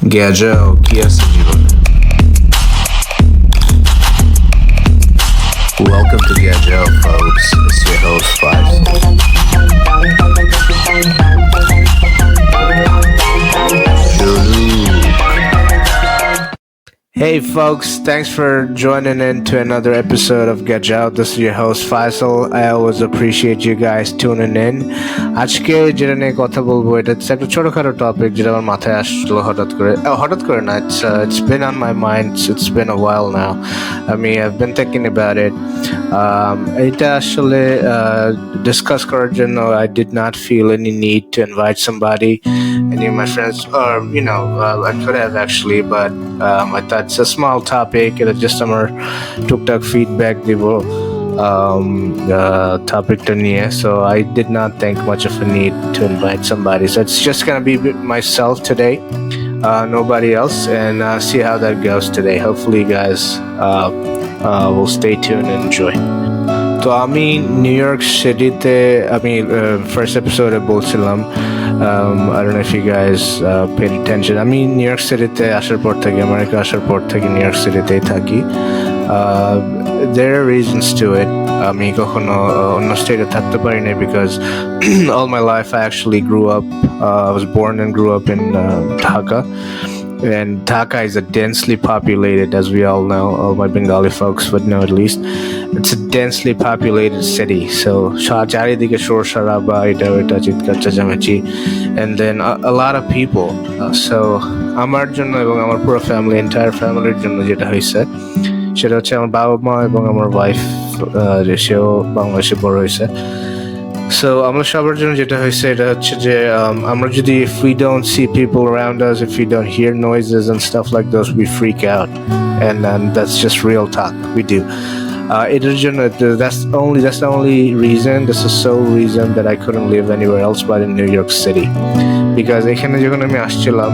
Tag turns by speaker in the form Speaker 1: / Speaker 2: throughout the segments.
Speaker 1: Gajao, Kiasa Jibon. Welcome to Gajao, folks. It's your host, Hey folks, thanks for joining in to another episode of Get Out. This is your host Faisal. I always appreciate you guys tuning in. আজকে যেটা নিয়ে কথা বলবো এটা একটা ছোটখাটো topic যেটা আমার মাথায় আসলো হঠাৎ করে না. It's been on my mind. It's been a while now. I've been thinking about it. এটা আসলে discuss করার জন্য I did not feel any need to invite any of my friends, or I could have actually, but I thought it's a small topic. It just আমার টুকটাক feedback দিব topic নিয়ে, so I did not think much of a need to invite somebody. So it's just gonna be myself today, nobody else, and see how that goes today. Hopefully you guys will stay tuned and enjoy. তো আমি new York সিটিতে first এপিসোডে বলছিলাম, I don't know if you guys paid attention. আমি new York সিটিতে আসার পর থেকে, আমেরিকা আসার পর থেকে নিউ ইয়র্ক সিটিতেই থাকি. There are reasons to it. আমি কখনো অন্য স্টেটে থাকতে পারি না because all my life I actually grew up, I was born and grew up in Dhaka. And Dhaka is a densely populated, as we all know, all my Bengali folks would know at least. It's a densely populated city. So charidike shor sharaba eta chitkar chachamachi, and then a lot of people. So আমার জন্য এবং আমার পুরো entire ফ্যামিলির জন্য যেটা হয়েছে সেটা হচ্ছে আমার বাবা মা এবং আমার ওয়াইফ সেও বাংলাদেশে বড় হয়েছে. So আমরা সবার জন্য যেটা হয়েছে এটা হচ্ছে যে আমরা যদি if we don't see people around us, if we don't hear noises and stuff like those, we freak out, and that's just real talk. We do. Eটার জন্য that's the only reason, that's the sole reason that I couldn't live anywhere else but in New York City, because এখানে যখন আমি আসছিলাম,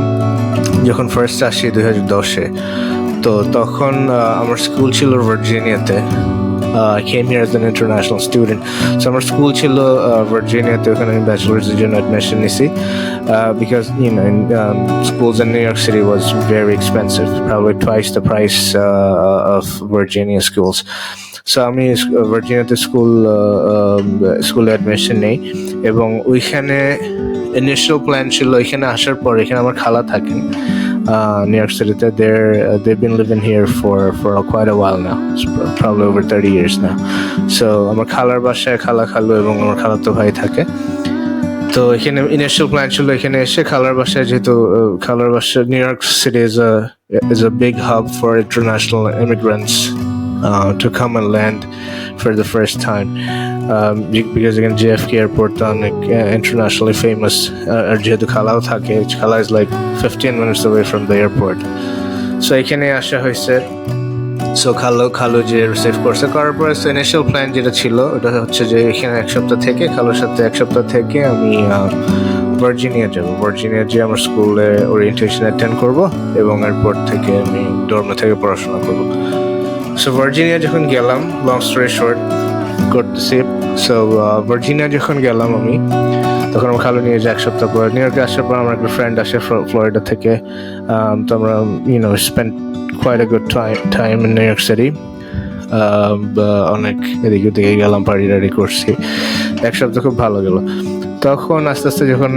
Speaker 1: যখন first আসি 2010-এ, তো তখন আমার স্কুল ছিল ভার্জিনিয়াতে. I came here as an international student. So আমার স্কুল ছিল ভার্জিনিয়াতে, ওখানে আমি ব্যাচেলার্সের জন্য অ্যাডমিশন নিছি because schools in New York City was very expensive, probably twice the price of Virginia schools. So আমি ভার্জিনিয়াতে স্কুলে অ্যাডমিশন নেই, এবং ওইখানে ইনিশিয়াল প্ল্যান ছিল এখানে আসার পর, এখানে আমার খালা থাকেন New York City. They've been living here for quite a while now. It's probably over 30 years now. So আমার খালার বাসায় খালু এবং আমার খালাতো ভাই থাকে. তো এখানে ইনিশিয়াল প্ল্যান ছিল এখানে এসে খালার বাসায়, যেহেতু খালার বাসা new York city is a big hub for international immigrants to come and land for the first time, because again JFK airport অনেক internationally famous, আর যেহেতু খালাও থাকে, খালা is like 15 minutes away from the airport. So এখানে আসা হয়েছে. So খালু যে receive করছে, করার পরে ইনিশিয়াল প্ল্যান যেটা ছিল ওটা হচ্ছে যে এখানে এক সপ্তাহ থেকে, খালুর সাথে এক সপ্তাহ থেকে আমি ভার্জিনিয়া যাব. ভার্জিনিয়া যে আমার স্কুলে ওরিয়েন্টেশন অ্যাটেন্ড করব, এবং এরপর থেকে আমি ডর্মে থেকে পড়াশোনা করব. সো ভার্জিনিয়া যখন গেলাম, লং স্টোরি শর্ট করতেছি, সো ভার্জিনিয়া যখন গেলাম আমি, তখন আমার খালু নিয়ে যে এক সপ্তাহ পর নিউ ইয়র্কে আসার পর আমার একটা ফ্রেন্ড আসে ফ্লোরিডা থেকে. তো আমরা spend quite a good time in New York City. অনেক এদিকে ওদিকে গেলাম, পার্টি করছি, এক সপ্তাহ খুব ভালো গেল. তখন আস্তে আস্তে যখন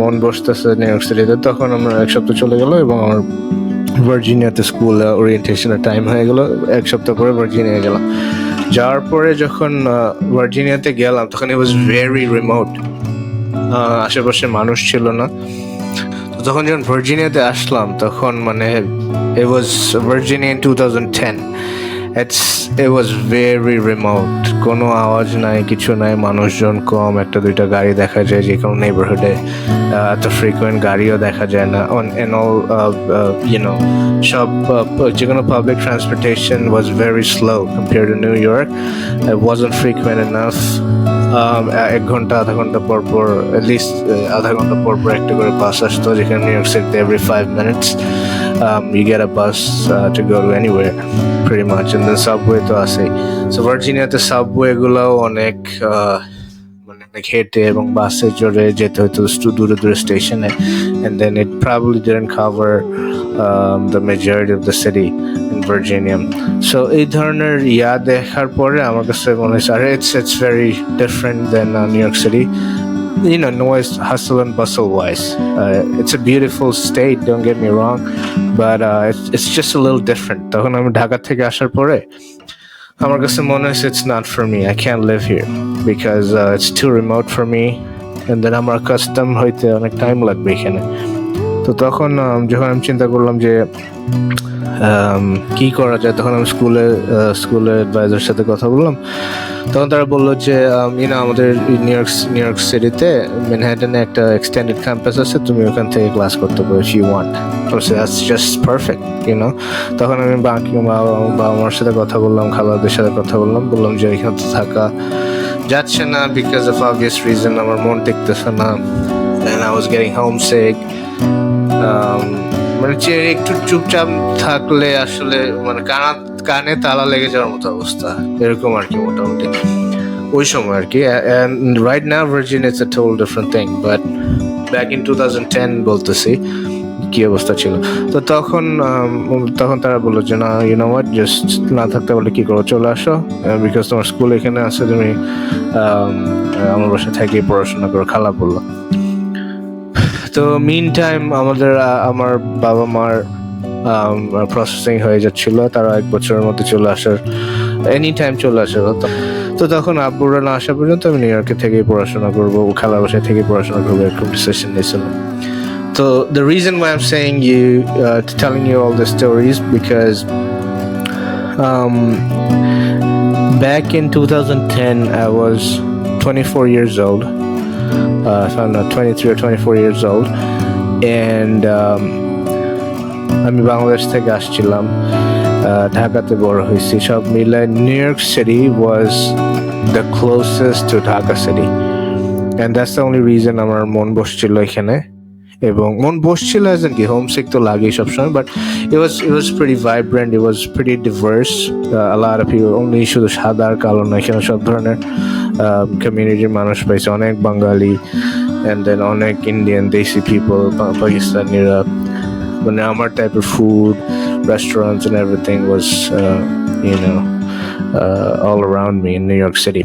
Speaker 1: মন বসতেছে নিউ ইয়র্ক সিটিতে, তখন আমরা এক সপ্তাহ চলে গেল, এবং আমার ভার্জিনিয়াতে স্কুল ওরিয়েন্টেশনের টাইম হয়ে গেল. এক সপ্তাহ পরে ভার্জিনিয়া গেলাম. যাওয়ার পরে যখন ভার্জিনিয়াতে গেলাম, তখন it was very remote, আশেপাশে মানুষ ছিল না. তখন যখন ভার্জিনিয়াতে আসলাম, তখন it was Virginia in 2010. It was very remote. কোনো আওয়াজ নাই, কিছু নাই, মানুষজন কম, একটা দুইটা গাড়ি দেখা যায় যে কোনো নেইবারহুডে, এত ফ্রিকুয়েন্ট গাড়িও দেখা যায় না. And all সব যে কোনো public transportation was very slow compared to New York. It wasn't frequent enough. এক ঘন্টা আধা ঘন্টা পর at least আধা ঘন্টা পর একটা করে বাস আসতো, যেখানে নিউ ইয়র্ক সিটিতে every 5 minutes you get a bus to go to anywhere pretty much, and then subway তো আছেই. So ভার্জিনিয়াতে সাবওয়ে গুলোও অনেক মানে অনেক হেঁটে এবং বাসে চড়ে যেতে হতো দূরে দূরে স্টেশনে, and then it probably didn't cover the majority of the city in Virginia. So এই ধরনের দেখার পরে আমার কাছে মনে হয়েছে আরে it's very different than New York City. Noise, hustle and bustle wise. It's a beautiful state, don't get me wrong, but it's just a little different. তখন আমি ঢাকা থেকে আসার পরে আমার কাছে মনে হয়েছে it's not for me. I can't live here because it's too remote for me, and then আমার কাস্টম হইতে অনেক টাইম লাগবে এখানে। তো তখন যখন আমি চিন্তা করলাম যে কি করা যায়, তখন আমি স্কুলের অ্যাডভাইজারের সাথে কথা বললাম। তখন তারা বললো যে আমাদের নিউ ইয়র্ক সিটিতে ম্যানহাটনে একটা এক্সটেন্ডেড ক্যাম্পাস আছে, তুমি ওখান থেকে ক্লাস করতে পারো if you want. That's just perfect, তখন আমি বাবা মার সাথে কথা বললাম, খালাদের সাথে কথা বললাম যে এখানে তো থাকা যাচ্ছে না because of obvious reason, আমার মন টিকতেছে না, and I was getting homesick. মানে যে একটু চুপচাপ থাকলে আসলে মানে কানে তালা লেগে যাওয়ার মতো অবস্থা, এরকম আর কি মোটামুটি ওই সময় আর কি। and right now Virginia is a total different thing, but back in 2010 বলতেছি কি অবস্থা ছিল। তো তখন তারা বললো যে না, you know what, just না থাকতে বলে কি করো, চলে আসো, বিকজ তোমার স্কুল এখানে আছে, তুমি আমার বাসায় থেকে পড়াশোনা করো, খালা বললো। তো মিন টাইম আমার বাবা মার প্রসেসিং হয়ে যাচ্ছিল, তারা 1 বছরের মধ্যে চলে আসার এনি টাইম চলে আসার কথা। তো তখন আব্বুরা না আসা পর্যন্ত আমি নিউ ইয়র্কে থেকে পড়াশোনা করবো, খালার বাসায় থেকে পড়াশোনা করবো, এরকম ডিসিশন নিয়েছিলাম। So the reason why I'm saying telling you all the stories because back in 2010 I was 24 years old. If I'm not 23 or 24 years old, and আমি বাংলাদেশ থেকে আসছিলাম, ঢাকাতে বড় হয়েছি, সব মিলে new York city was the closest to Dhaka city, and that's the only reason আমার মন বসছিল এখানে। এবং মন বসছিল as in কি হোমসিক তো লাগেই সবসময়, but it was pretty vibrant, it was pretty diverse, a lot of people, only শুধু সাদা আর কালো না, এখানে সব ধরনের কমিউনিটির মানুষ পাইছে, অনেক বাঙালি, and then অনেক ইন্ডিয়ান দেশি পিপল, পাকিস্তানিরা, মানে আমার টাইপের food, restaurants and everything was all around me in New York City.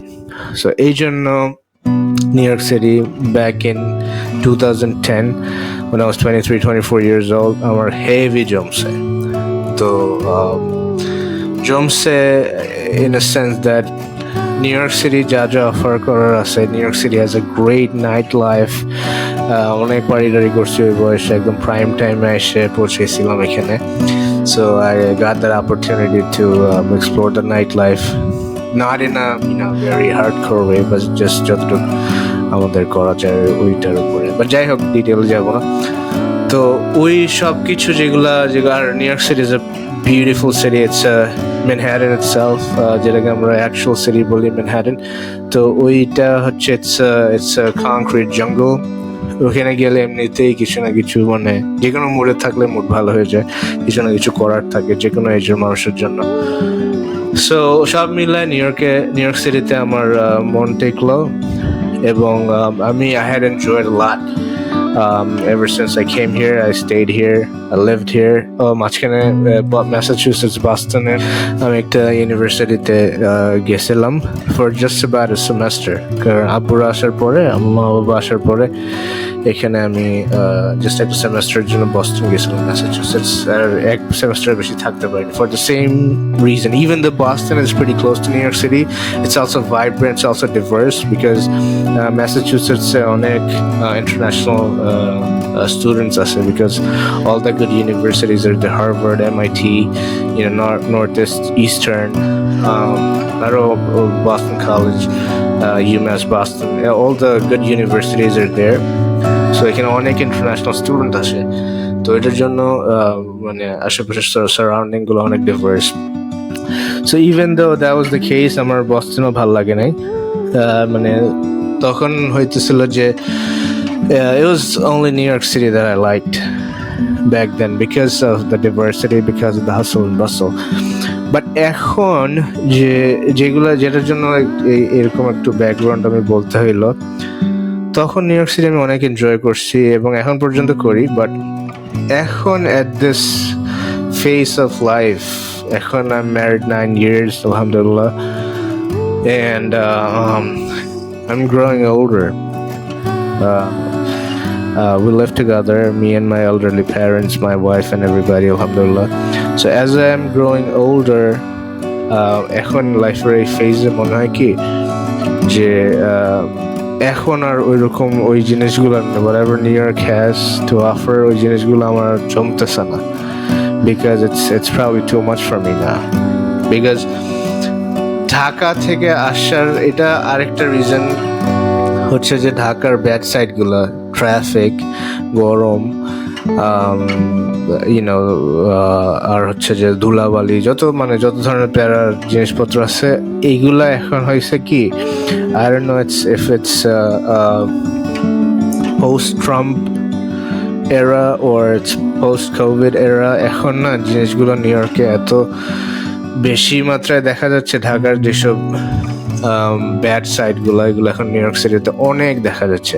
Speaker 1: So এই জন্য New York City back in 2010 when I was 24 years old আমার heavy জমছে। তো জমছে in a sense that New York City যা offer করার আছে, New York City has a great nightlife. অনেক বাড়ি করছি ওই বয়সে, একদম প্রাইম টাইমে এসে পৌঁছেছিলাম এখানে। So I got that opportunity to explore the nightlife, not in a very hardcore way, but just যতটুকু আমাদের করা যায় ওইটার উপরে, বাট যাই হোক ডিটেল যাবো না। তো ওই সব কিছু যেগুলো আর New York City is a beautiful city, it's Manhattan itself, যেটাকে আমরা অ্যাকচুয়াল সিটি বলি ম্যানহাটন। তো ওইটা হচ্ছে ইটস আ কংক্রিট জঙ্গল। ওখানে গেলে এমনিতেই কিছু না কিছু, মানে যে কোনো মুডে থাকলে মুড ভালো হয়ে যায়, কিছু না কিছু করার থাকে যে কোনো এজের মানুষের জন্য। সো সব মিলায় নিউ ইয়র্ক সিটিতে আমার মন টেকলো, এবং I had enjoyed a lot. Ever since I came here, I stayed here, I lived here. মাঝখানে Massachusetts, Boston আমি একটা ইউনিভার্সিটিতে গেছিলাম for just about a semester, কারণ আব্বুরা আসার পরে, মা বাবা আসার পরে এখানে আমি জাস্ট একটা সেমেস্টারের জন্য বস্টন গেছিলাম, ম্যাসাচুসেটস, আর এক সেমেস্টার বেশি থাকতে পারিনি for the same reason. Even though Boston is pretty close to New York City, it's also vibrant, it's also diverse, because Massachusetts অনেক international students আছে, because all the good universities are the Harvard, MIT, Northeast, Eastern, Boston College, UMass Boston, all the good universities are there. So এখানে অনেক international student আসে, তো এটার জন্য মানে আশেপাশের সারাউন্ডিং গুলো অনেক diverse. So even though that was the case, আমার বস্টনও ভালো লাগে নাই। মানে তখন হইতেছিল যে it was only New York City that I liked back then because of the diversity, because of the hustle and bustle. But এখন যেটার জন্য এরকম একটু ব্যাকগ্রাউন্ড আমি বলতে হইলো, তখন নিউ ইয়র্ক সিটি আমি অনেক এনজয় করছি এবং এখন পর্যন্ত করি। বাট এখন at this phase of life, এখন I'm married 9 years, alhamdulillah, and I'm growing older. We live together, me and my elderly parents, my wife and everybody, alhamdulillah. So as I am growing older, এখন লাইফের এই ফেজে মনে হয় কি যে এখন আর ওইরকম ওই জিনিসগুলো whatever New York has to offer, ওই জিনিসগুলো আমার জমতেছে না, because it's probably too much for me now. Because Dhaka থেকে আসার এটা আরেকটা রিজন হচ্ছে যে ঢাকার ব্যাড সাইডগুলো, ট্রাফিক, গরম, আর হচ্ছে যে ধুলাবালি, যত ধরনের প্যারার জিনিসপত্র আছে, এইগুলা এখন হয়েছে কি I don't know if it's post-Trump era or it's post-COVID era. এখন না জিনিসগুলো নিউ ইয়র্কে এত বেশি মাত্রায় দেখা যাচ্ছে, ঢাকার যেসব ব্যাড সাইডগুলো এগুলো এখন নিউ ইয়র্ক সিটিতে অনেক দেখা যাচ্ছে।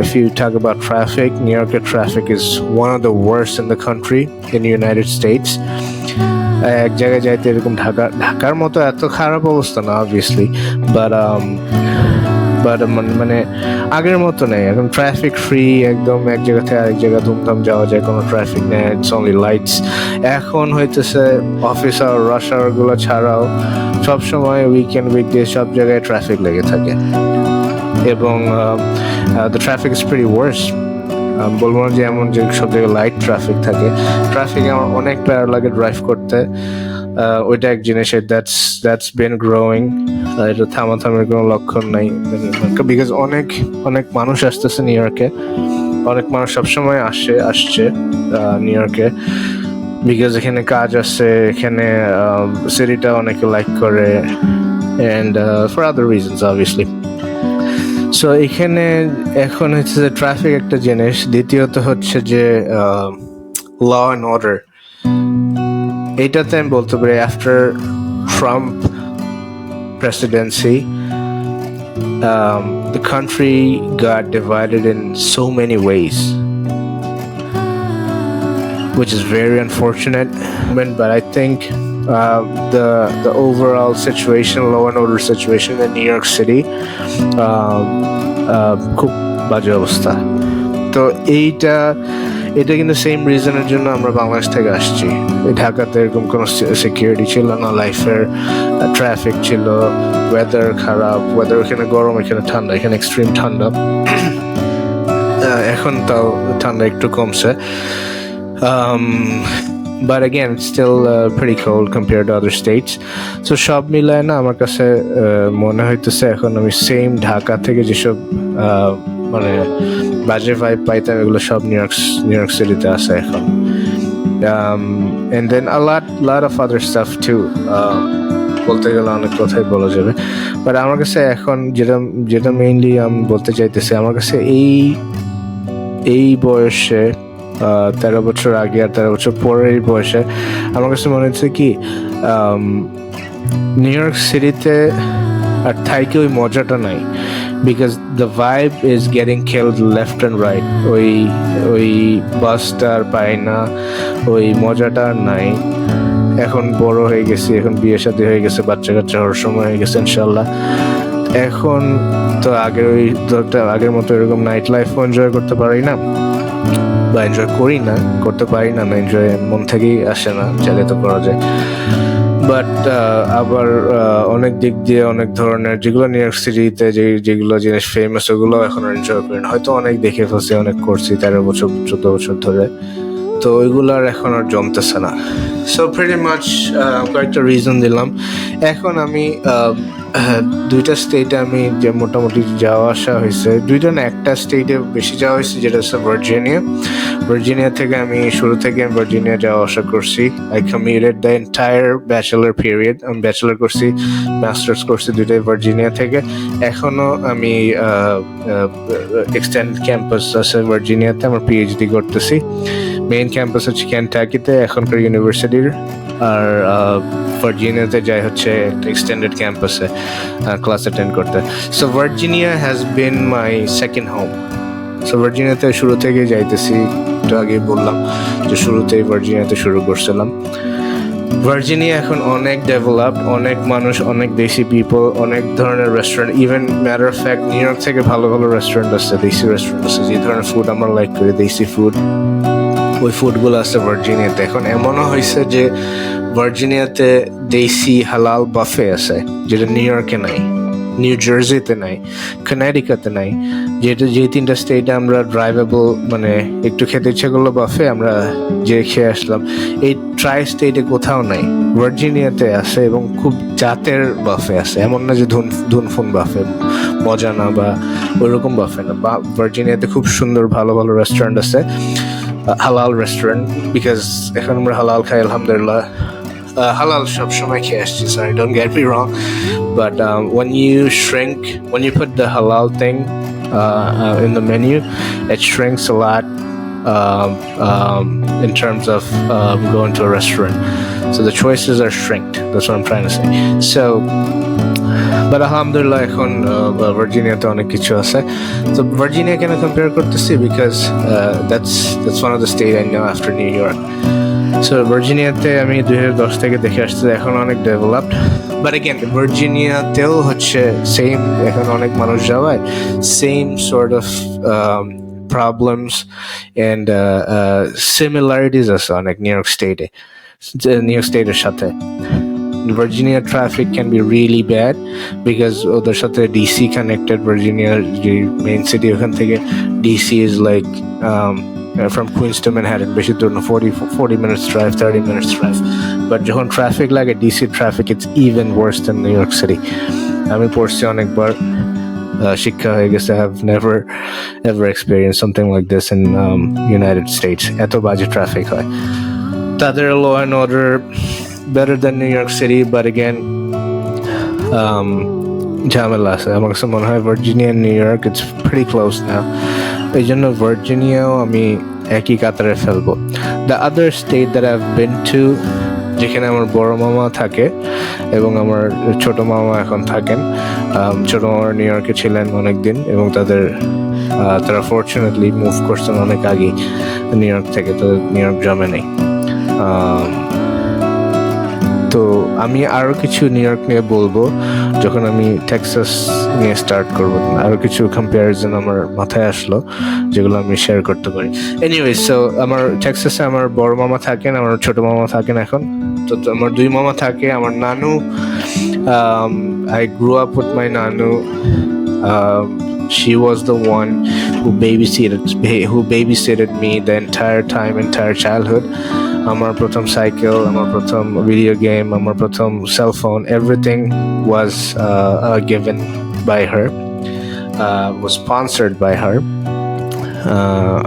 Speaker 1: If you talk about traffic, New Yorker traffic is one of the worst in the country, in the United States. এক জায়গায় যাইতে এরকম ঢাকার মতো এত খারাপ অবস্থা না অবভিয়াসলি, বাট মানে আগের মতো নেই এখন। ট্রাফিক ফ্রি একদম, এক জায়গা থেকে আরেক জায়গা ধুমধাম যাওয়া যায়, কোনো ট্রাফিক নেই, ইটস অনলি লাইটস। এখন হইতেছে অফিস আওয়ার, রাশ আওয়ার গুলো ছাড়াও সবসময় উইকেন্ড, উইকডে সব জায়গায় ট্রাফিক লেগে থাকে এবং দ্য ট্রাফিক ইজ প্রিটি ওয়ার্স। বলবো না যে এমন যে সব জায়গায় লাইট ট্রাফিক থাকে, ট্রাফিকে আমার অনেক প্যারা লাগে ড্রাইভ করতে। ওইটা এক জিনিস, দ্যাটস বিন গ্রোয়িং, এটা থামাথামের কোনো লক্ষণ নাই, বিকজ অনেক মানুষ আসতেছে নিউ ইয়র্কে, অনেক মানুষ সবসময় আসছে নিউ ইয়র্কে, বিকজ এখানে কাজ আছে, এখানে সিটিটা অনেকে লাইক করে, and for other reasons obviously. So এখানে এখন হচ্ছে যে ট্রাফিক একটা জিনিস, দ্বিতীয়ত হচ্ছে যে ল অ্যান্ড অর্ডার। এইটাতে আমি বলতে পারি after Trump presidency, the country got divided in so many ways, which is very unfortunate. But I think the overall situation, law and order situation in New York City, খুব বাজে অবস্থা। তো এটা কিন্তু সেম রিজনের জন্য আমরা বাংলাদেশ থেকে আসছি। ঢাকাতে এরকম কোনো সিকিউরিটি ছিল না, লাইফের ট্রাফিক ছিল, ওয়েদার খারাপ, ওয়েদার এখানে গরম, এখানে ঠান্ডা, এখানে এক্সট্রিম ঠান্ডা। এখন তাও ঠান্ডা একটু কমছে, but again it's still pretty cold compared to other states. So সব মিলায় না আমার কাছে মনে হইতেছে এখন আমি সেম ঢাকা থেকে যেসব মানে বাজে ভাইব পাইতাম এগুলো সব নিউ ইয়র্ক সিটিতে আছে এখন। And then a lot of other stuff too, বলতে গেলে অনেক কথাই বলা যাবে, বাট আমার কাছে এখন যেটা মেইনলি আমি বলতে চাইতেছি, আমার কাছে এই বয়সে 13 বছর আগে আর 13 বছর পরের এই বয়সে আমার কাছে মনে হচ্ছে কি নিউ ইয়র্ক সিটিতে আর থাইকে ওই মজাটা নাই, because the vibe is getting killed left and right. ওই বাসটা আর পাই না, ওই মজাটা আর নাই। এখন বড় হয়ে গেছি, এখন বিয়ে শাদী হয়ে গেছে, বাচ্চা কাচ্চা হওয়ার সময় হয়ে গেছে ইনশাল্লাহ। এখন তো আগের মতো এরকম নাইট লাইফও এনজয় করতে পারি না, বা এনজয় করি না, করতে পারি না, এনজয় মন থেকেই আসে না, চাইলে তো করা যায়। বাট আবার অনেক দিক দিয়ে অনেক ধরনের যেগুলো নিউ ইয়র্ক সিটিতে যেগুলো জিনিস ফেমাস ওগুলো এখন এনজয় করি না, হয়তো অনেক দেখে ফেলছি, অনেক করছি 13 বছর 14 বছর ধরে, তো ওইগুলার এখন আর জমতেছে না। সো প্রিটি মাচ কয়েকটা রিজন দিলাম। এখন আমি দুইটা স্টেটে আমি যে মোটামুটি যাওয়া আসা হয়েছে, দুইটা না একটা স্টেটে বেশি যাওয়া হয়েছে, যেটা হচ্ছে ভার্জিনিয়া থেকে আমি শুরু থেকে ভার্জিনিয়া যাওয়া আসা করছি। I commuted the entire bachelor period, আমি ব্যাচেলার করছি, মাস্টার্স করছি দুইটাই ভার্জিনিয়া থেকে। এখনো আমি এক্সটেন্ড ক্যাম্পাস আছে ভার্জিনিয়াতে, আমার পিএইচডি করতেছি। মেইন ক্যাম্পাস হচ্ছে কেনটাকিতে, এখনকার ইউনিভার্সিটির আর ভার্জিনিয়াতে যাই হচ্ছে একটা এক্সটেন্ডেড ক্যাম্পাসে ক্লাস অ্যাটেন্ড করতে। So Virginia has been my second home. So ভার্জিনিয়াতে শুরু থেকে যাইতেছি, একটু আগে বললাম যে শুরুতেই ভার্জিনিয়াতে শুরু করছিলাম। ভার্জিনিয়া এখন অনেক ডেভেলপ, অনেক মানুষ, অনেক দেশি পিপল, অনেক ধরনের restaurant. Even matter of fact new York থেকে ভালো ভালো রেস্টুরেন্ট আছে, দেশি রেস্টুরেন্ট আছে, যে ধরনের ফুড আমরা লাইক করি, দেশি ফুড, ওই ফুডগুলো আছে ভার্জিনিয়াতে। এখন এমনও হয়েছে যে ভার্জিনিয়াতে দেশি হালাল বাফে আছে, যেটা নিউ ইয়র্কে নাই, নিউ জার্সিতে নাই, কানাডিকাতে নাই। যে তিনটা স্টেটে আমরা ড্রাইভেবল, মানে একটু খেতে ইচ্ছে করলো বাফে, আমরা যে খেয়ে আসলাম, এই ট্রাই স্টেটে কোথাও নাই, ভার্জিনিয়াতে আছে। এবং খুব জাতের বাফে আছে, এমন না যে ধুনফুন বাফে, মজা না বা ওইরকম বাফে না। ভার্জিনিয়াতে খুব সুন্দর ভালো ভালো রেস্টুরেন্ট আছে, হালাল রেস্টুরেন্ট, বিকজ এখন আমরা হালাল খাই আলহামদুলিল্লাহ। Halal shop shumai খেয়ে আসছি, sorry, don't get me wrong, but when you put the halal thing in the menu, it shrinks a lot in terms of going to a restaurant. So the choices are shrinked, that's what I'm trying to say. So but alhamdulillah এখন ভার্জিনিয়াতে অনেক কিছু আছে। তো Virginia কেন compare করতেছি, because that's one of the state I know after New York. So ভার্জিনিয়াতে আমি 2010 থেকে দেখে আসছি, এখন অনেক ডেভেলপড। বাট এগেন ভার্জিনিয়াতেও হচ্ছে সেম, এখন অনেক মানুষ যাওয়ায় same sort of problems and similarities আছে অনেক নিউ ইয়র্ক স্টেটের সাথে। Virginia traffic can be really bad because ওদের সাথে DC connected. Virginia যে main city, ওখান থেকে DC is like from Queens to Manhattan, বেশি দূর না, 40 minutes drive, 30 minutes drive. But যখন traffic লাগে, DC traffic, it's even worse than New York City. আমি পড়ছি অনেকবার, শিক্ষা হয়ে গেছে, I have never ever experienced something like this in United States. এত বাজে ট্রাফিক হয়। তাদের law and order better than New York City, but again ঝামেলা আছে। আমার কাছে মনে হয় Virginia new York it's pretty close now, এই জন্য ভার্জিনিয়াও আমি একই কাতারে ফেলবো। The other state that I have been to, যেখানে আমার বড় মামা থাকে এবং আমার ছোট মামা এখন থাকেন। ছোট মামা নিউ ইয়র্কে ছিলেন অনেকদিন এবং তারা ফর্চুনেটলি মুভ করছেন অনেক আগে নিউ ইয়র্ক থেকে, তো নিউ ইয়র্ক জমে নেই। তো আমি আরও কিছু নিউ ইয়র্ক নিয়ে বলবো যখন আমি টেক্সাস নিয়ে স্টার্ট করবো। আরও কিছু কম্প্যারিজন আমার মাথায় আসলো যেগুলো আমি শেয়ার করতে পারি। এনিওয়েজ, সো আমার টেক্সাসে আমার বড় মামা থাকেন, আমার ছোট মামা থাকেন এখন। তো আমার দুই মামা থাকে। আমার নানু, I grew up with my nanu. She was the one who babysitted me the entire childhood. আমার প্রথম সাইকেল, আমার প্রথম ভিডিও গেম, আমার প্রথম cell phone, everything was given by her, was sponsored by her.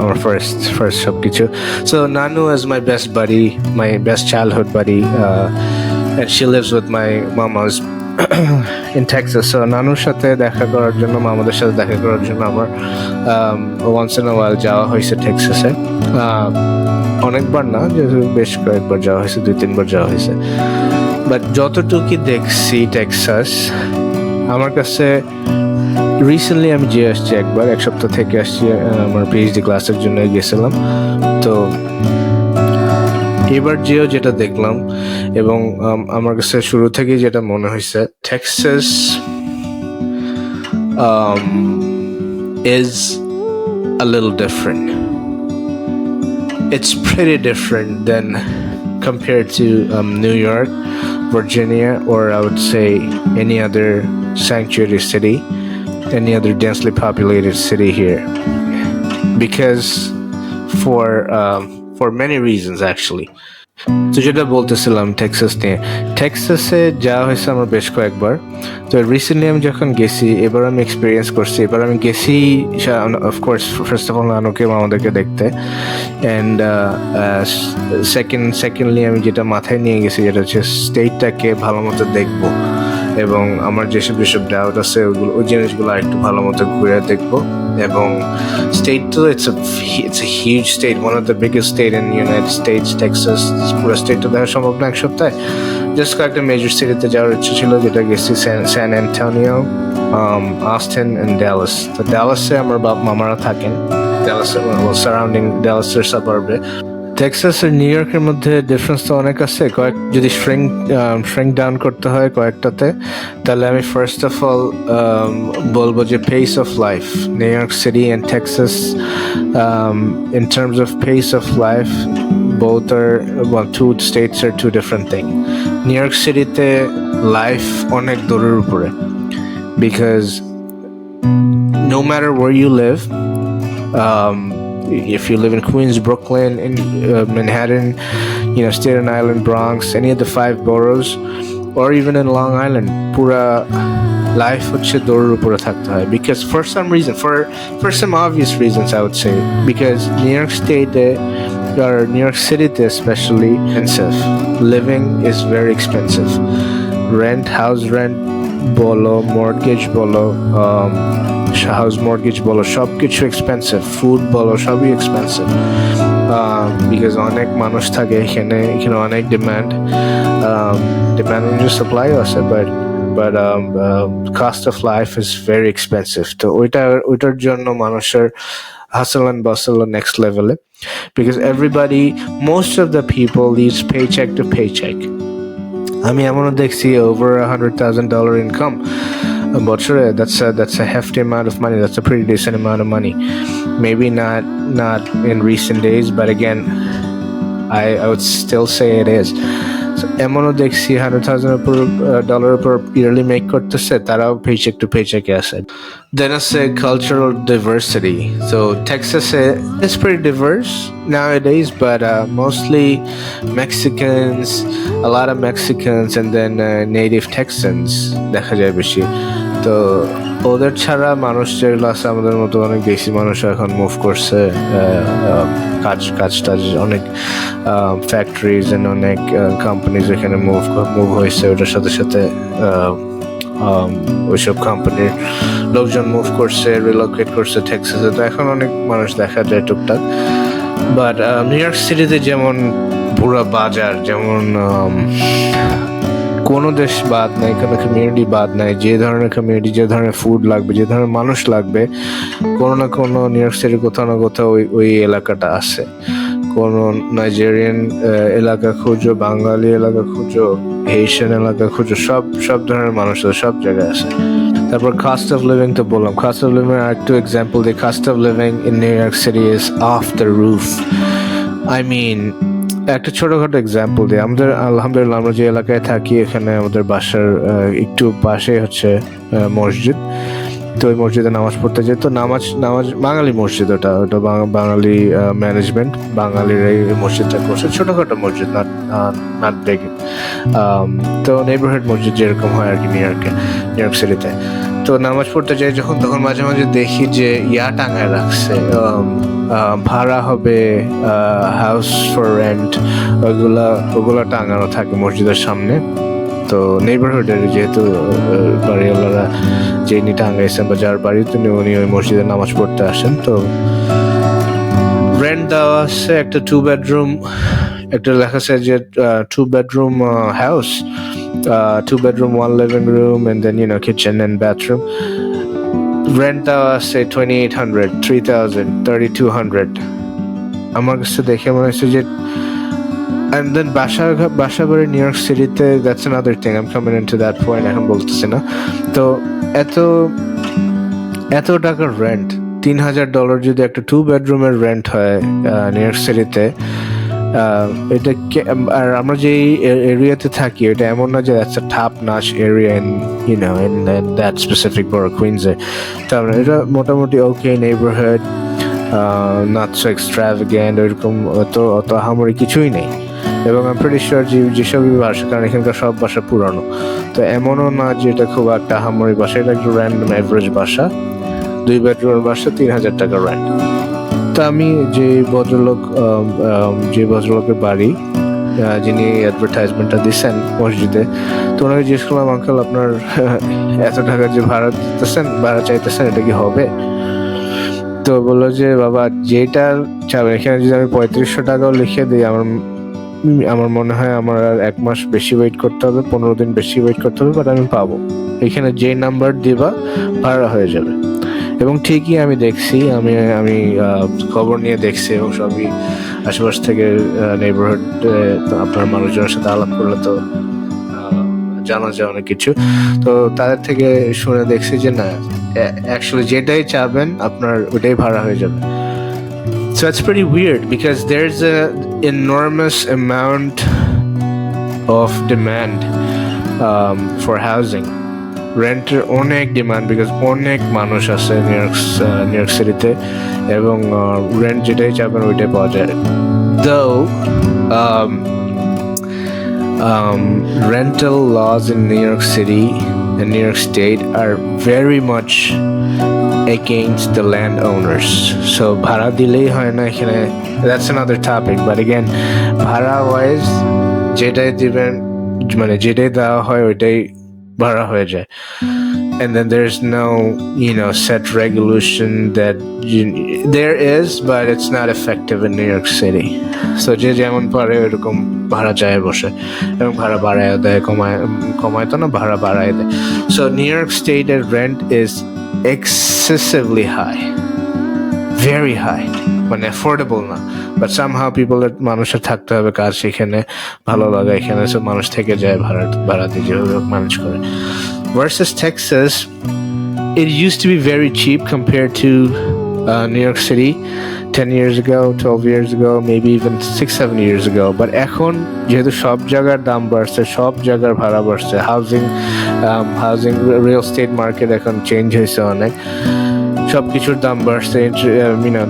Speaker 1: Our first সব কিছু। So Nanu is my best buddy, my best childhood buddy, and she lives with my mamas in Texas. So নানুর সাথে দেখা করার জন্য, মামাদের সাথে দেখা করার জন্য আমার once in a while যাওয়া হয়েছে টেক্সাসে। অনেকবার না, বেশ কয়েকবার যাওয়া হয়েছে, 2-3 বার যাওয়া হয়েছে। বাট যতটুকু দেখছি টেক্সাস, আমার কাছে রিসেন্টলি আমি যে আসছি একবার, 1 সপ্তাহ থেকে আসছি, আমার পিএইচডি ক্লাসের জন্য গেছিলাম। তো এবার যেটা দেখলাম এবং আমার কাছে শুরু থেকে যেটা মনে হয়েছে, Texas is a little different. It's pretty different than compared to New York, Virginia, or I would say any other sanctuary city, any other densely populated city here, because for many reasons actually. তো যেটা বলতেছিলাম Texas নিয়ে, টেক্সাসে যাওয়া হয়েছে আমার বেশ কয়েকবার। তো রিসেন্টলি আমি যখন গেছি, এবার আমি এক্সপিরিয়েন্স করছি। এবার আমি গেছি অফকোর্স ফার্স্ট অফ অল নানুকে, মামাদেরকে দেখতে, অ্যান্ড সেকেন্ডলি আমি যেটা মাথায় নিয়ে গেছি যেটা হচ্ছে স্টেটটাকে ভালো মতো দেখবো এবং আমার যেসব ডাউট আছে ওই জিনিসগুলো একটু ভালো মতো ঘুরে দেখবো এবং স্টেট তো it's a huge state, one of the biggest state in the United States, Texas. পুরো স্টেটটা দেখা সম্ভব না এক সপ্তাহে। জাস্ট কয়েকটা মেজর সিটিতে যাওয়ার ইচ্ছে ছিল, যেটা গেছি স্যান অ্যান্টোনিও, অস্টিন অ্যান্ড ড্যালাস। তো ড্যালাসে আমার মামারা থাকেন, ড্যালাসের সারাউন্ডিং ড্যালাসের সাবার্বে। টেক্সাস আর নিউ ইয়র্কের মধ্যে ডিফারেন্স তো অনেক আছে। যদি শ্রিঙ্ক ডাউন করতে হয় কয়েকটাতে, তাহলে আমি ফার্স্ট অফ অল বলবো যে pace of life, new York city and Texas, in terms of pace of life, both are, well, two states are two different things. New York City te life অনেক দূরের উপরে, because no matter where you live, if you live in Queens, Brooklyn, in Manhattan, Staten Island, Bronx, any of the 5 boroughs, or even in Long Island, pura life হচ্ছে দৌড়ের উপরে থাকতে হয়, because for some reason, for some obvious reasons, I would say, because New York State or New York City especially expensive. Living is very expensive. House rent bolo, mortgage bolo, house mortgage bolo, সব কিছু expensive, food বলো সবই expensive, because অনেক মানুষ থাকে এখানে অনেক demand অনুযায়ী সাপ্লাইও আছে, but cost of life is very expensive. তো ওইটার জন্য মানুষের hustle and bustle next level, because most of the people lives paycheck to paycheck. আমি এমনও দেখছি over $100,000 income বছরে. That's a hefty amount of money. That's a pretty decent amount of money. Maybe not in recent days, but again, I would still say it is. So এমনও দেখছি $100,000 per yearly make করতেছে, তারাও paycheck to paycheck আছে. Then I say cultural diversity. So Texas is pretty diverse nowadays, but mostly Mexicans, a lot of Mexicans, and then native Texans দেখা যায় বেশি। তো ওদের ছাড়া মানুষ যেগুলো আছে আমাদের মতো অনেক বেশি মানুষ এখন মুভ করছে, কাজ অনেক ফ্যাক্টরিজ এন্ড অনেক কোম্পানিজ এখানে মুভ হয়েছে। ওটার সাথে সাথে ওইসব কোম্পানির লোকজন মুভ করছে, রিলোকেট করছে টেক্সাসে। তো এখন অনেক মানুষ দেখা যায় টুকটাক। বাট নিউ ইয়র্ক সিটিতে যেমন পুরো বাজার, যেমন কোনো দেশ বাদ নাই, কোনো কমিউনিটি বাদ নাই, যে ধরনের কমিউনিটি, যে ধরনের ফুড লাগবে, যে ধরনের মানুষ লাগবে, কোনো না কোনো নিউ ইয়র্ক সিটির কোথাও না কোথাও ওই এলাকাটা আছে। কোনো নাইজেরিয়ান এলাকা খুঁজো, বাঙালি এলাকা খুঁজো, এশিয়ান এলাকা খুঁজো, সব ধরনের মানুষ সব জায়গায় আছে। তারপর কস্ট অফ লিভিং তো বললাম, কস্ট অফ লিভিং আর একটু এক্সাম্পল দিই। Cost of living in New York City is off the roof. I mean, একটা ছোটখাটো এক্সাম্পল দিই। আমাদের আলহামদুলিল্লাহ আমরা যে এলাকায় থাকি এখানে আমাদের বাসার একটু পাশে হচ্ছে মসজিদ। তো ওই মসজিদে নামাজ পড়তে যেত। নামাজ বাঙালি মসজিদ, ওটা বাঙালি ম্যানেজমেন্ট, বাঙালিরাই এই মসজিদটা করছে। ছোটখাটো মসজিদ, নট বিগ। তো নেইবারহুড মসজিদ যেরকম হয় আর কি নিউ ইয়র্ক সিটিতে। তো নামাজ পড়তে যাই যখন, তখন মাঝে মাঝে দেখি যে টাঙায় রাখছে, ভাড়া হবে, হাউস ফর রেন্ট, ওগুলা টাঙানো থাকে মসজিদের সামনে। তো নেইবারহুডের যেহেতু বাড়িওয়ালারা যিনি টাঙাইছেন বা যার বাড়িতে উনি ওই মসজিদে নামাজ পড়তে আসেন। তো রেন্ট দেওয়া আছে একটা 2 bedroom, একটা লেখা আছে যে 2 bedroom house, 2 bedroom, 1 living room, and then kitchen and bathroom. Rent দেওয়া আছে $2,800, $3,000, $3,200. আমার কাছে দেখে মনে হচ্ছে যে, and then বাসা বাড়ি নিউ ইয়র্ক সিটিতে, that's another thing, I'm coming into that point, এখন বলতেছি না। তো এত টাকার রেন্ট, $3,000 যদি একটা 2 bedroom-এর রেন্ট হয় নিউ ইয়র্ক সিটিতে, এটা আর আমরা যে এরিয়াতে থাকি এটা এমন না যে that's a top notch area in that specific borough, Queens. তারপরে এটা মোটামুটি okay neighborhood, not so extravagant, এরকম অত হামরি কিছুই নেই। এবং I'm pretty sure যেসব বাসা, কারণ এখানকার সব বাসা পুরানো, তো এমনও না যে এটা খুব একটা হামরি বাসা, এটা একটু র্যান্ডম অ্যাভারেজ বাসা, 2 bedroom বাসা, $3,000 রেন্ট। তো আমি যে ভদ্রলোকের বাড়ি, যিনি অ্যাডভার্টাইজমেন্টটা দিচ্ছেন মসজিদে, তো ওনাকে জিজ্ঞেস করলাম, আঙ্কেল আপনার এত টাকা যে ভাড়া চাইতেছেন, এটা কি হবে? তো বললো যে বাবা যেটা চাবে, এখানে যদি আমি 3500 টাকাও লিখে দিই, আমার মনে হয় আমার আর 1 মাস বেশি ওয়েট করতে হবে, 15 দিন বেশি ওয়েট করতে হবে, বাট আমি পাবো। এখানে যে নাম্বার দিবা ভাড়া হয়ে যাবে। এবং ঠিকই আমি দেখছি, আমি খবর নিয়ে দেখছি, এবং সবই আশেপাশ থেকে নেইবারহুড আপনার মানুষজনের সাথে আলাপ করলে তো জানা যায় অনেক কিছু। তো তাদের থেকে শুনে দেখছি যে না, অ্যাকচুয়ালি যেটাই চাবেন আপনার ওটাই ভাড়া হয়ে যাবে। So it's pretty weird because there's a enormous amount of demand for housing. রেন্টের অনেক ডিমান্ড, বিকজ অনেক মানুষ আছে নিউ ইয়র্ক সিটিতে, এবং রেন্ট যেটাই চাবেন ওইটাই পাওয়া যায়। Though rental laws in New York City and New York State are very much against the landowners. So ভাড়া দিলেই হয় না এখানে, that's another topic, but again ভাড়া wise যেটাই দিবেন, মানে যেটাই দেওয়া হয় ওইটাই ভাড়া হয়ে যায়। And then there's no set regulation that there is, but it's not effective in New York City. So যে যেমন পারে এরকম ভাড়া চায় বসে, এবং ভাড়া বাড়ায় দেয়, কমায় তো না, ভাড়া বাড়ায় দেয়। So New York State rent is excessively high, very high, মানে affordable না, but somehow মানুষের থাকতে হবে, কাজ সেখানে ভালো লাগে এখানে, সব মানুষ থেকে যায় ভাড়া দিয়ে যেভাবে ম্যানেজ করে। Versus Texas, it used to be very cheap compared to New York City 10 years ago, 12 years ago, maybe even 6-7 years ago. But এখন যেহেতু সব জায়গার দাম বাড়ছে, সব জায়গার ভাড়া বাড়ছে, housing real estate market এখন চেঞ্জ হয়েছে অনেক, সব কিছুর দাম বাড়ছে,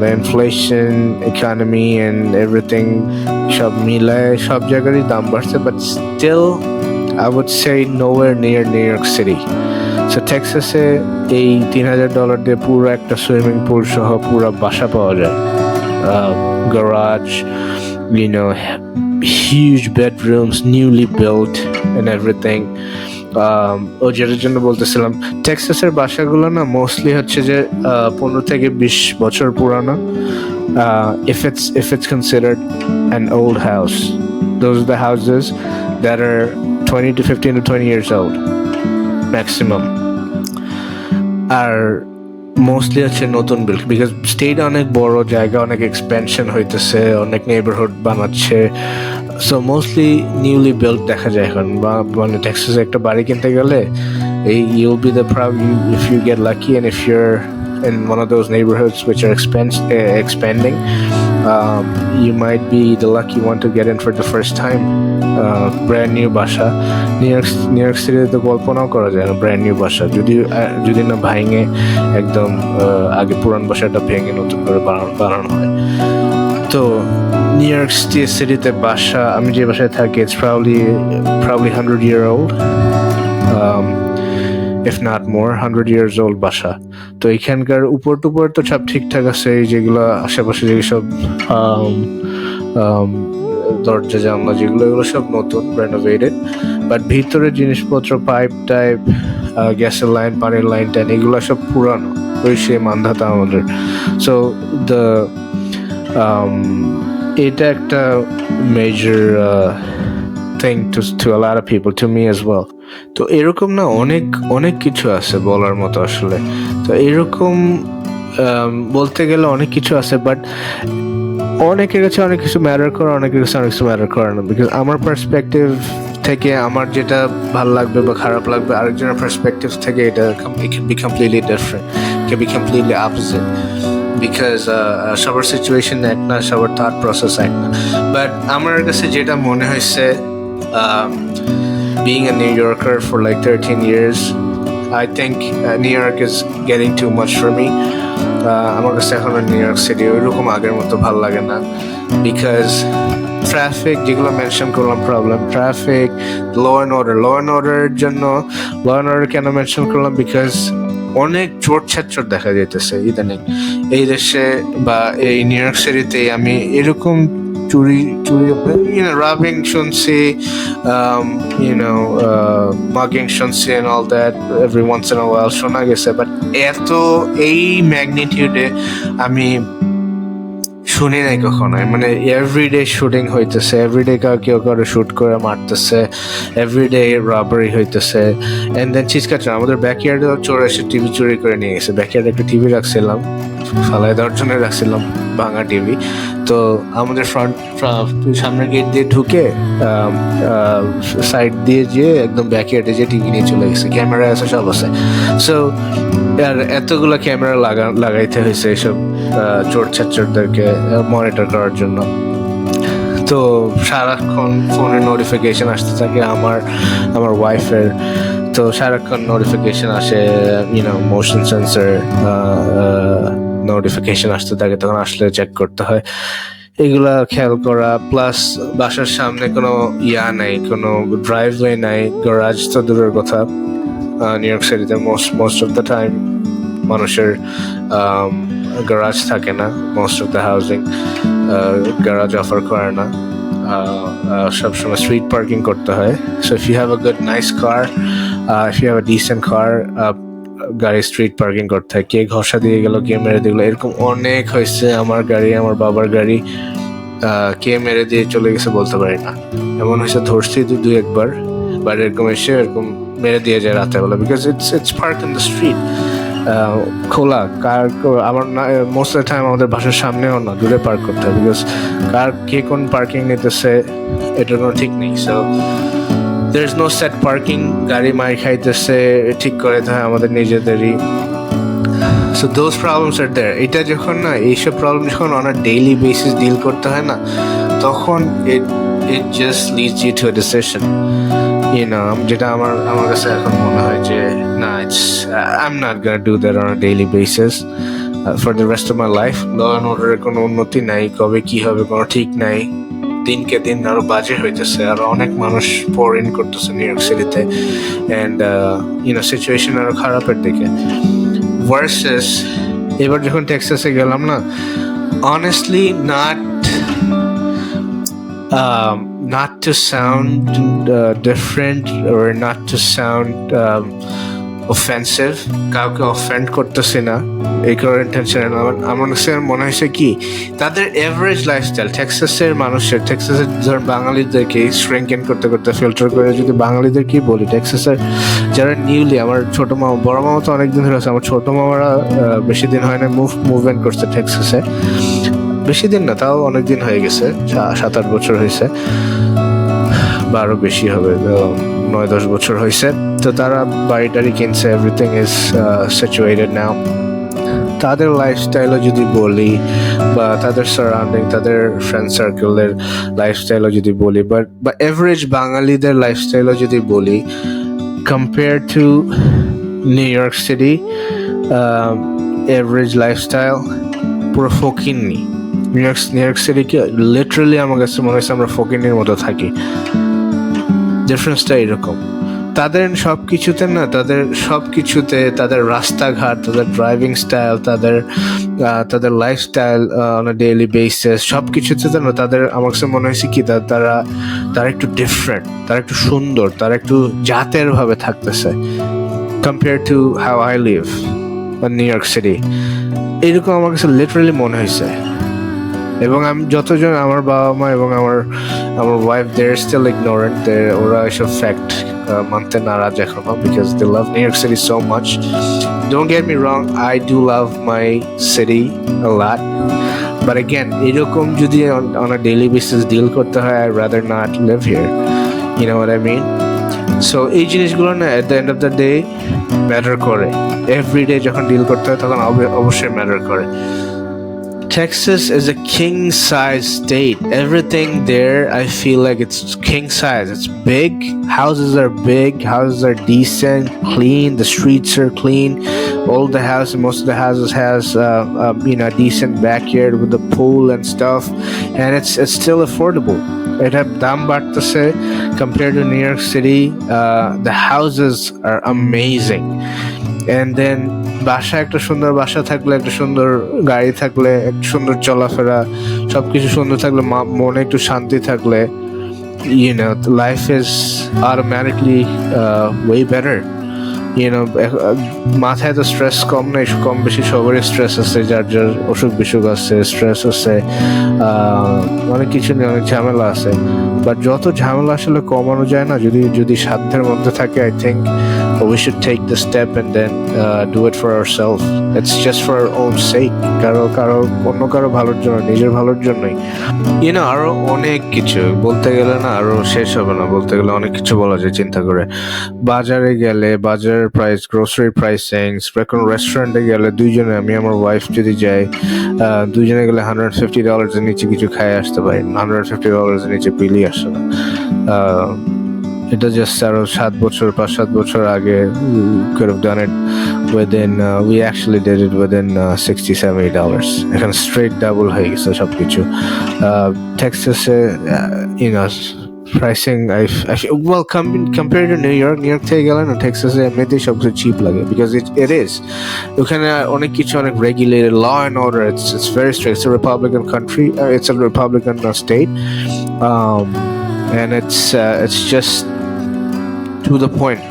Speaker 1: the inflation, economy and everything সব মিলায় সব জায়গারই দাম বাড়ছে, but still I would say nowhere near New York City. So Texas-এ এই $3,000 দিয়ে পুরো একটা সুইমিং পুল সহ পুরো বাসা পাওয়া যায়, garage, huge bedrooms, newly built and everything. যেটার জন্য বলতেছিলাম, টেক্সাসের বাসাগুলো না মোস্টলি হচ্ছে যে 15 থেকে 20 বছর পুরানো, if it's considered an old house. Those are the houses that are 15 to 20 years old maximum. R mostly হচ্ছে নতুন বিল্ড, বিকজ স্টেট অনেক বড় জায়গা, অনেক এক্সপেনশন হইতেছে, অনেক নেইবারহুড বানাচ্ছে, সো মোস্টলি নিউলি বিল্ড দেখা যায় এখন। মানে টেক্সাসে একটা বাড়ি কিনতে গেলে you'll be the proud if you get lucky, and if you're in one of those neighborhoods which are expanding, you might be the lucky one to get in for the first time. Brand new বাসা new York সিটিতে তো কল্পনাও করা যায় না, brand new বাসা যদি না ভাঙে একদম আগে পুরান বাসাটা ভেঙে নতুন করে বানানো হয়। তো নিউ ইয়র্ক সিটিতে বাসা, আমি যে বাসায় থাকি, it's probably 100-year old, if not more, 100 years old বাসা। তো এখানকার উপর টুপর তো সব ঠিকঠাক আছে, যেগুলো আশেপাশে যেসব দরজা জানলা যেগুলো, এগুলো সব নতুন, রেনোভেটেড, বাট ভিতরে জিনিসপত্র, পাইপ টাইপ, গ্যাসের লাইন, পানির লাইন টাইন, এগুলো সব পুরানো, ওই সে মান্ধাতা আমাদের। সো এটা একটা major thing to a lot of people, to me as well. তো এরকম না অনেক কিছু আছে বলার মতো আসলে। তো এরকম বলতে গেলে অনেক কিছু আছে, বাট অনেকের কাছে অনেক কিছু ম্যাটার করে, অনেকের কাছে অনেক কিছু ম্যাটার করে না, বিকজ আমার পার্সপেক্টিভ থেকে আমার যেটা ভালো লাগবে বা খারাপ লাগবে, আরেকজনের পার্সপেক্টিভ থেকে এটা it can be completely different, it can be completely opposite, because সবার সিচুয়েশন এক না, সবার থট প্রসেস এক না। বাট আমার কাছে যেটা মনে হয়েছে, being a New Yorker for like 13 years, I think New York is getting too much for me. আমার কাছে এখন নিউ ইয়র্ক সিটি ওইরকম আগের মতো ভালো লাগে না, বিকজ ট্রাফিক, যেগুলো মেনশন করলাম প্রবলেম, ট্রাফিক, ল অ্যান্ড অর্ডারের জন্য, ল অ্যান্ড অর্ডার কেন মেনশন করলাম, বিকজ অনেক চোর ছাচ্চর দেখা যাইতেছে ইদানিং এই দেশে বা এই নিউ ইয়র্ক সিটিতে। আমি এরকম চুরি, robbing শুনছি, mugging শুনছি and all that every once in a while শোনা গেছে, বাট এত এই ম্যাগনিটিউডে আমি শুনি নাই কখনো। মানে এভরিডে শুটিং হইতেছে, এভরিডে কেউ কারো শুট করে মারতেছে, এভরিডে রবারি হইতেছে, এন্ড দেন চিৎকার। আমাদের ব্যাকইয়ার্ডে চোর এসে টিভি চুরি করে নিয়ে গেছে। ব্যাকইয়ার্ডে একটা টিভি রাখছিলাম, ফালায় দেওয়ার জন্য রাখছিলাম, ভাঙা টিভি। তো আমাদের সামনের গেট দিয়ে ঢুকে সাইড দিয়ে যেয়ে একদম ব্যাকইয়ার্ডে যে টিভি নিয়ে চলে গেছে, ক্যামেরা আছে, সব আছে। সো আর এতগুলো ক্যামেরা লাগাইতে হয়েছে এইসব চোর ছাত্রদেরকে মনিটর করার জন্য। তো সারাক্ষণ ফোনে নোটিফিকেশন আসতে থাকে আমার ওয়াইফের। তো সারাক্ষণ নোটিফিকেশন আসে, মোশন সেন্সর নোটিফিকেশন আসতে থাকে, তখন আসলে চেক করতে হয়। এগুলা খেয়াল করা, প্লাস বাসার সামনে কোনো নাই, কোনো ড্রাইভওয়ে নাই, গ্যারাজ তো দূরের কথা। নিউ ইয়র্ক সিটিতে মোস্ট অফ দ্য টাইম মানুষের গ্যারাজ থাকে না, most of the housing garage offer করে না, সবসময় স্ট্রিট পার্কিং করতে হয়। So if you have a good nice car, if you have a decent car, গাড়ি স্ট্রিট পার্কিং করতে হয়। কে ঘষা দিয়ে গেল, কে মেরে দিল, এরকম অনেক হয়েছে। আমার গাড়ি, আমার বাবার গাড়ি কে মেরে দিয়ে চলে গেছে বলতে পারি না, এমন হয়েছে ধরছি দুই একবার, বাট এরকম এসে এরকম মেরে দিয়ে যায় রাতের বেলা, because it's park in the street, খোলা। কার আমার মোস্ট অফ দ্য টাইম আমাদের বাসার সামনেও না, দূরে পার্ক করতে হয়, বিকজ কার কে কোন পার্কিং নিতেছে এটার কোনো ঠিক নেই। So there is no set parking, গাড়ি মার খাইতেছে, ঠিক করে দিতে হয় আমাদের নিজেদেরই। So those problems are there. এটা যখন না, এইসব প্রবলেম যখন on a daily basis deal করতে হয় না, তখন it just leads you to a decision, যেটা আমার কাছে এখন মনে হয় যে না, I'm not gonna do that on a daily basis for the rest of my life. Law and order এর কোনো উন্নতি নাই, কবে কি হবে কোনো ঠিক নাই, দিনকে দিন আরো বাজে হইতেছে, আর অনেক মানুষ পোর ইন করতেছে নিউ ইয়র্ক সিটিতে, এন্ড সিচুয়েশন আরো খারাপের দিকে। ভার্সেস এবার যখন টেক্সাসে গেলাম না, honestly not to sound different or not to sound offensive, কাউকে অফেন্ড করতেছি না, এই কারণে ইন্টেনশন। আমার কাছে মনে হয়েছে কি, তাদের এভারেজ লাইফস্টাইল, টেক্সাসের ধর বাঙালিদেরকে শ্রিঙ্কেন করতে করতে ফিল্টার করে যদি বাঙালিদেরকে বলি, টেক্সাসের যারা নিউলি, আমার ছোট মামা, বড় মামা তো অনেকদিন ধরে আছে, আমার ছোট মামারা বেশি দিন হয় না মুভমেন্ট করছে টেক্সাসে, বেশি দিন না, তাও অনেকদিন হয়ে গেছে, 7-8 বছর হয়েছে, বা আরো বেশি হবে, 9-10 বছর হয়েছে। তো তারা বাড়ি কিনছে, এভরিথিং ইজ সিচুয়েটেড নাও। তাদের লাইফস্টাইলও যদি বলি, বা তাদের সারাউন্ডিং, তাদের ফ্রেন্ড সার্কেলের লাইফস্টাইলও যদি বলি, বা এভারেজ বাঙালিদের লাইফস্টাইলও যদি বলি, compare to new York city average lifestyle পুরো ফকিন্নি। নিউ ইয়র্ক সিটিকে লিটারালি আমার কাছে মনে হচ্ছে আমরা ফকিন্নির মতো থাকি। ডিফারেন্সটা এরকম, তাদের সবকিছুতে না, তাদের রাস্তাঘাট, তাদের ড্রাইভিং স্টাইল, তাদের lifestyle on a daily basis, সবকিছুতে না তাদের, আমার কাছে মনে হয়েছে কি, তারা একটু ডিফারেন্ট, তারা একটু সুন্দর, তারা একটু জাতের ভাবে থাকতেছে compare to how I live in New York city. এরকম আমার কাছে লিটারালি মনে হয়েছে। এবং আমি যতজন, আমার বাবা মা এবং আমার ওয়াইফ, they're still ignorant, ওরা এসব ফ্যাক্ট মানতে নারাজ এখনো, because they love New York City so much. Don't get me wrong, I do love my city a lot, but again, এরকম যদি on a daily basis deal করতে হয়, I'd rather not live here, you know what I mean? So এই জিনিসগুলো না at the end of the day matter করে, everyday যখন deal করতে হয় তখন অবশ্যই ম্যাটার করে। Texas is a king-size state. Everything there, I feel like it's king-size. It's big. Houses are big. Houses are decent, clean. The streets are clean. Most of the houses has a decent backyard with a pool and stuff, and it's still affordable. It have dam বাড়তেছে compared to New York City. The houses are amazing. and then বাসায় একটা সুন্দর বাসা থাকলে, একটা সুন্দর গাড়ি থাকলে, একটা সুন্দর চলাফেরা, সবকিছু সুন্দর থাকলে, মনে একটু শান্তি থাকলে, life is automatically way better. মাথায় তো স্ট্রেস কম নেই, কম বেশি সবারই স্ট্রেস আছে, যার যার অসুখ বিসুখ আছে, স্ট্রেস আছে, অনেক কিছু নিয়ে অনেক ঝামেলা আছে। বাট যত ঝামেলা আসলে কমানো যায় না, যদি সাধ্যের মধ্যে থাকে, I think we should take the step and then do it for ourselves. It's just for our own sake. অন্য কারো ভালোর জন্য, নিজের ভালোর জন্যই। আরো অনেক কিছু বলতে গেলে না, আরো শেষ হবে না। বলতে গেলে অনেক কিছু বলা যায় চিন্তা করে। বাজারে গেলে বাজারের প্রাইস, গ্রোসারি প্রাইসিং, কোনো রেস্টুরেন্টে গেলে দুইজনে, আমি আমার ওয়াইফ যদি যাই, দুইজনে গেলে $150 এর নিচে কিছু খাই আসতে পারি। $150 এর নিচে বিলই আসে না। এটা জাস্ট আরো 5-7 বছর আগে could have done it within we actually did it within $60-70. এখন straight double হয়ে গেছে সবকিছু। টেক্সাসে pricing I feel, well, compared to New York থেকে গেলে না, টেক্সাসে এমনিতেই সবকিছু চিপ লাগে, because it is ওখানে অনেক কিছু অনেক regulated, law and order, it's very strict. It's a Republican country, it's a Republican state, and it's just to the point,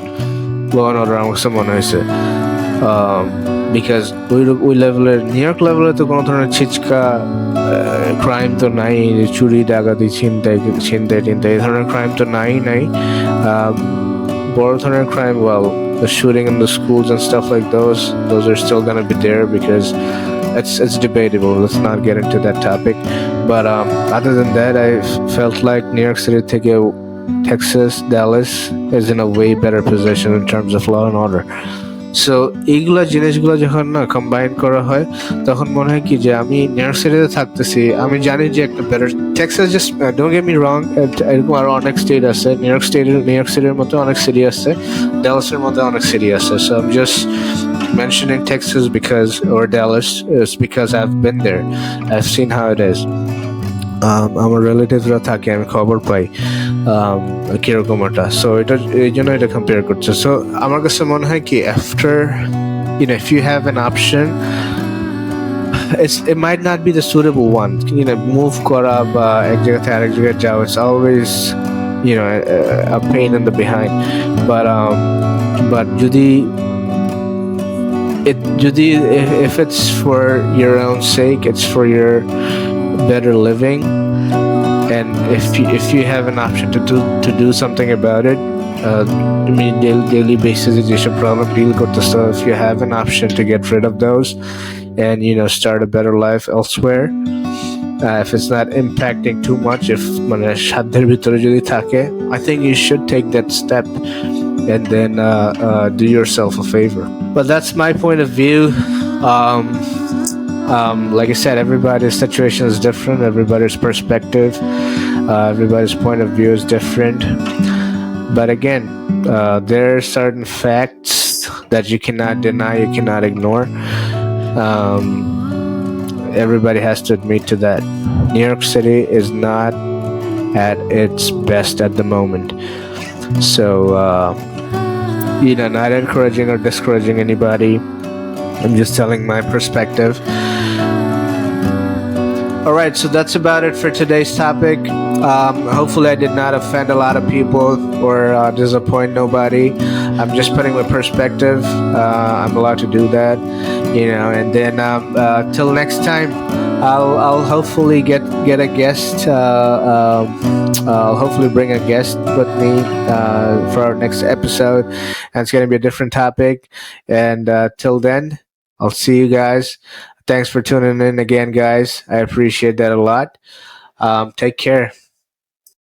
Speaker 1: law and order আমার কাছে মনে হয়েছে, because ওই লেভেলে, নিউ ইয়র্ক লেভেলে তো কোনো ধরনের ছিচকা ক্রাইম তো নাই, চুরি ডাকাতি ছিনতাই এই ধরনের ক্রাইম তো নাই। বড় ধরনের crime, well, the shooting in the schools and stuff like those are still gonna be there, because it's debatable. Let's not get into that topic, but other than that, I felt like New York City থেকে Texas, Dallas is in a way better position in terms of law and order. So এইগুলা জিনিসগুলো যখন না combine করা হয়, তখন মনে হয় কি যে আমি নিউ ইয়র্ক সিটিতে থাকতেছি, আমি জানি যে একটা better Texas, just don't get me রং, এরকম আরো অনেক স্টেট আছে, নিউ ইয়র্ক সিটির মতো অনেক সিটি আছে, ডালাসের মতো অনেক সিটি আছে। So I'm just mentioning Texas or Dallas is because I've been there, I've seen how it is. আমার রিলেটিভসরা থাকে, আমি খবর পাই কিরকম ওটা। সো এই জন্য এটা কম্পেয়ার করছে। সো আমার কাছে মনে হয় কি, after if you have an option, it might not be the suitable one, move করা বা এক জায়গা থেকে আরেক জায়গায় যাওয়া, it's always a pain in the behind, but যদি if it's for your own sake, it's for your better living, and if you have an option to do something about it, I mean daily basis যেসব problem deal করতেছ, if you have an option to get rid of those and start a better life elsewhere, if it's not impacting too much, if মানে সাধ্যের ভিতরে যদি থাকে, I think you should take that step and then do yourself a favor. But that's my point of view. Like I said, everybody's situation is different, everybody's perspective, everybody's point of view is different. But again, there are certain facts that you cannot deny, you cannot ignore. Everybody has to admit to that. New York City is not at its best at the moment. So, not encouraging or discouraging anybody. I'm just telling my perspective. Alright, so that's about it for today's topic. Hopefully I did not offend a lot of people or disappoint nobody. I'm just putting my perspective. I'm allowed to do that, and then till next time, I'll hopefully get a guest. I'll hopefully bring a guest with me for our next episode, and it's going to be a different topic. And till then, I'll see you guys. Thanks for tuning in again, guys. I appreciate that a lot. Take care.